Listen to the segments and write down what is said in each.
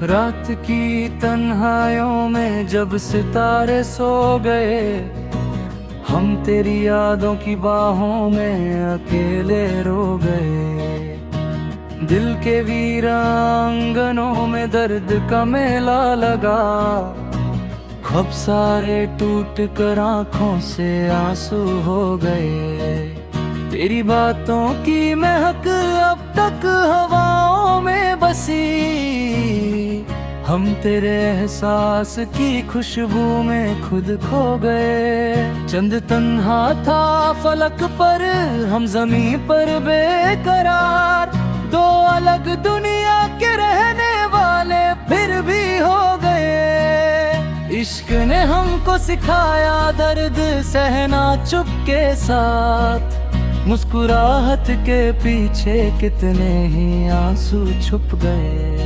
रात की तन्हाइयों में जब सितारे सो गए, हम तेरी यादों की बाहों में अकेले रो गए। दिल के वीरांगनों में दर्द का मेला लगा, ख्वाब सारे टूट कर आंखों से आंसू हो गए। तेरी बातों की महक अब तक हवाओं में बसी, हम तेरे एहसास की खुशबू में खुद खो गए। चंद तन्हा था फलक पर, हम जमीन पर बेकरार, दो अलग दुनिया के रहने वाले फिर भी हो गए। इश्क ने हमको सिखाया दर्द सहना चुपके साथ, मुस्कुराहट के पीछे कितने ही आंसू छुप गए।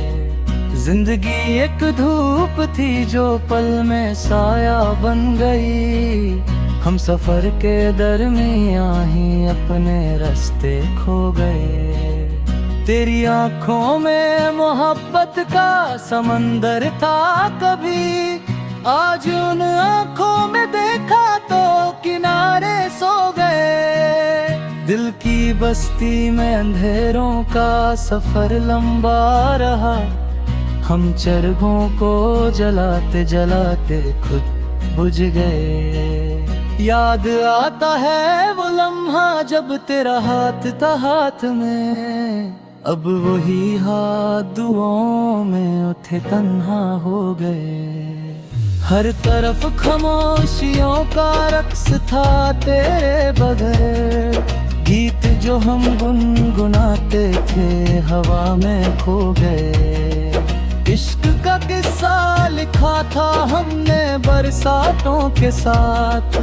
जिंदगी एक धूप थी जो पल में साया बन गई, हम सफर के दरमियां ही अपने रास्ते खो गए। तेरी आंखों में मोहब्बत का समंदर था कभी, आज उन आंखों में देखा तो किनारे सो गए। दिल की बस्ती में अंधेरों का सफर लंबा रहा, हम चरखों को जलाते जलाते खुद बुझ गए। याद आता है वो लम्हा जब तेरा हाथ था हाथ में, अब वही हाथ दुआओं में उठे तन्हा हो गए। हर तरफ खामोशियों का रक्स था तेरे बगैर, गीत जो हम गुनगुनाते थे हवा में खो गए। इश्क का किस्सा लिखा था हमने बरसातों के साथ,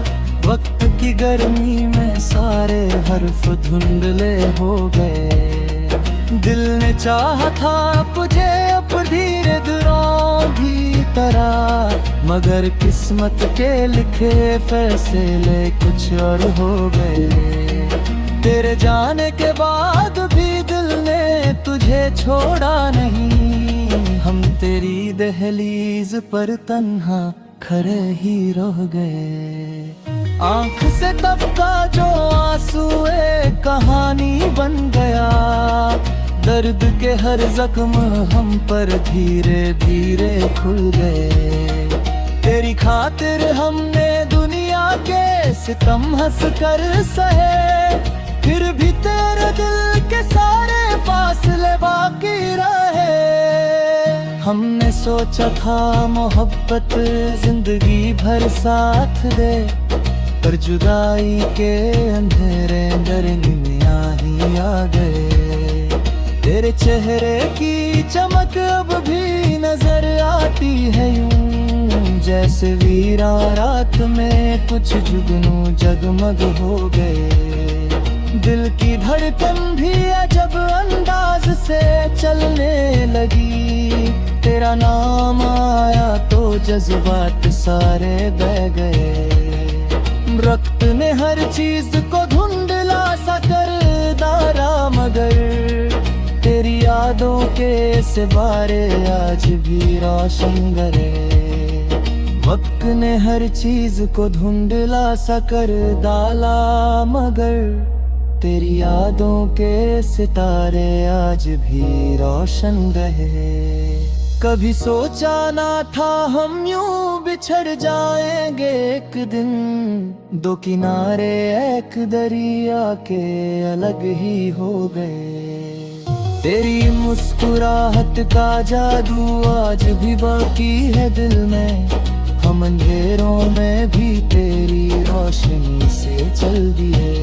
वक्त की गर्मी में सारे हर्फ धुंधले हो गए। दिल ने चाहा था तुझे अब धीरे धीरे तरह, मगर किस्मत के लिखे फैसले कुछ और हो गए। तेरे जाने के बाद भी दिल ने तुझे छोड़ा नहीं, हम तेरी दहलीज पर तन्हा खड़े ही रह गए। आंख से तब का जो आंसू एक कहानी बन गया, दर्द के हर जख्म हम पर धीरे धीरे खुल गए। तेरी खातिर हमने दुनिया के सितम हंस कर सहे, फिर भी तेरे दिल के सारे फासले बाकी रहे। हमने सोचा था मोहब्बत जिंदगी भर साथ दे, पर जुदाई के अंधेरे दरमियां ही आ गए। तेरे चेहरे की चमक अब भी नजर आती है यूं, जैसे वीरा रात में कुछ जुगनू जगमग हो गए। दिल की धड़कन भी अजब अंदाज से चलने लगी, तेरा नाम आया तो जज्बात सारे बह गए। रक्त ने हर चीज को धुंधला सा कर डाला, मगर तेरी यादों के सिवारे आज भी रोशन गए। वक्त ने हर चीज को धुंधला सा कर डाला, मगर तेरी यादों के सितारे आज भी रोशन रहे। कभी सोचा ना था हम यूं बिछड़ जाएंगे एक दिन, दो किनारे एक दरिया के अलग ही हो गए। तेरी मुस्कुराहट का जादू आज भी बाकी है दिल में, हम अंधेरों में भी तेरी रोशनी से चल दिए।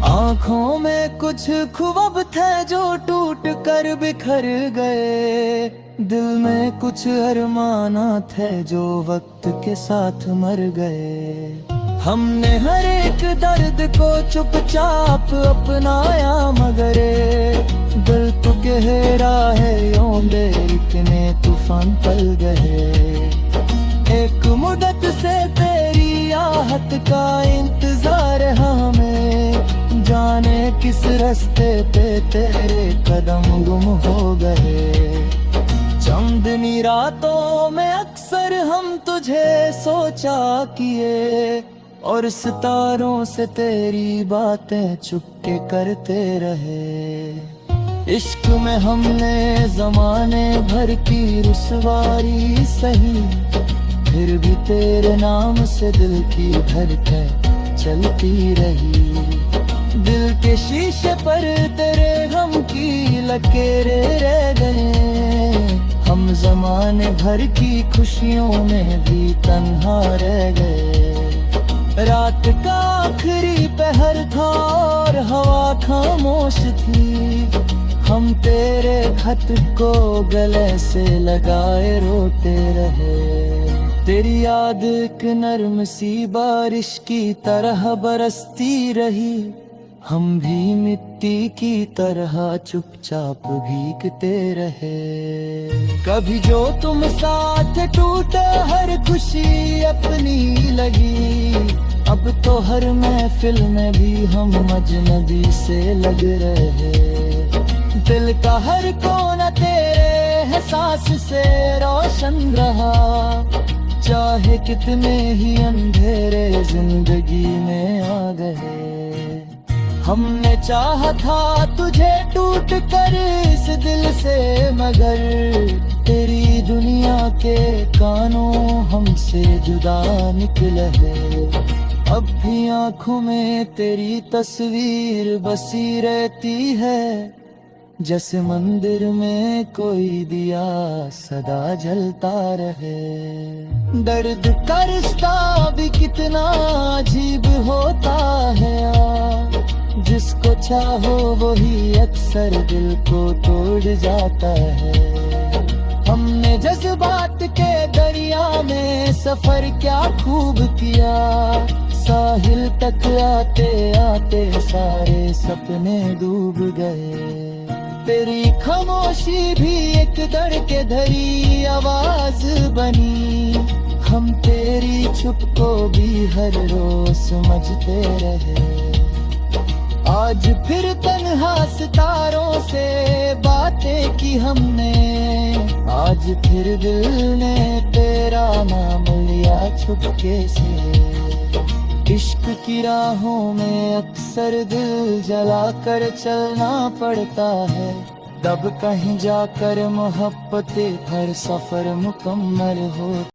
आँखों में कुछ ख्वाब थे जो टूट कर बिखर गए, दिल में कुछ अरमाना थे जो वक्त के साथ मर गए। हमने हर एक दर्द को चुपचाप अपनाया, मगर दिल तो गहरा है यूं इतने तूफान पल गए। एक मुद्दत से तेरी आहट का इंतजार हमें, जाने किस रास्ते पे तेरे कदम गुम हो गए। चांदनी रातों में अक्सर हम तुझे सोचा किए, और सितारों से तेरी बातें चुपके करते रहे। इश्क में हमने जमाने भर की रुसवारी सही, फिर भी तेरे नाम से दिल की धड़कन चलती रही। दिल के शीशे पर तेरे गम की लकीरें रह गए, हम जमाने भर की खुशियों में भी तन्हा रह गए। रात का आखिरी पहर था और हवा खामोश थी, हम तेरे खत को गले से लगाए रोते रहे। तेरी याद एक नर्म सी बारिश की तरह बरसती रही, हम भी मिट्टी की तरह चुपचाप भीगते रहे। कभी जो तुम साथ टूटे हर खुशी अपनी लगी, अब तो हर महफिल में भी हम अजनबी से लग रहे। दिल का हर कोना तेरे एहसास से रोशन रहा, चाहे कितने ही अंधेरे जिंदगी में आ गए। हमने चाहा था तुझे टूट कर इस दिल से, मगर तेरी दुनिया के कानों हमसे जुदा निकले। अब भी आँखों में तेरी तस्वीर बसी रहती है, जैसे मंदिर में कोई दिया सदा जलता रहे। दर्द का रिश्ता भी कितना अजीब होता है, जिसको चाहो वही अक्सर दिल को तोड़ जाता है। हमने जज्बात के दरिया में सफर क्या खूब किया, साहिल तक आते आते सारे सपने डूब गए। तेरी खामोशी भी एक दर के धरी आवाज बनी, हम तेरी चुप को भी हर रोज समझते रहे। आज फिर तन्हा सितारों से बातें की हमने, आज फिर दिल ने तेरा नाम लिया चुपके से। इश्क की राहों में अक्सर दिल जला कर चलना पड़ता है, तब कहीं जाकर मोहब्बतें हर सफर मुकम्मल हो।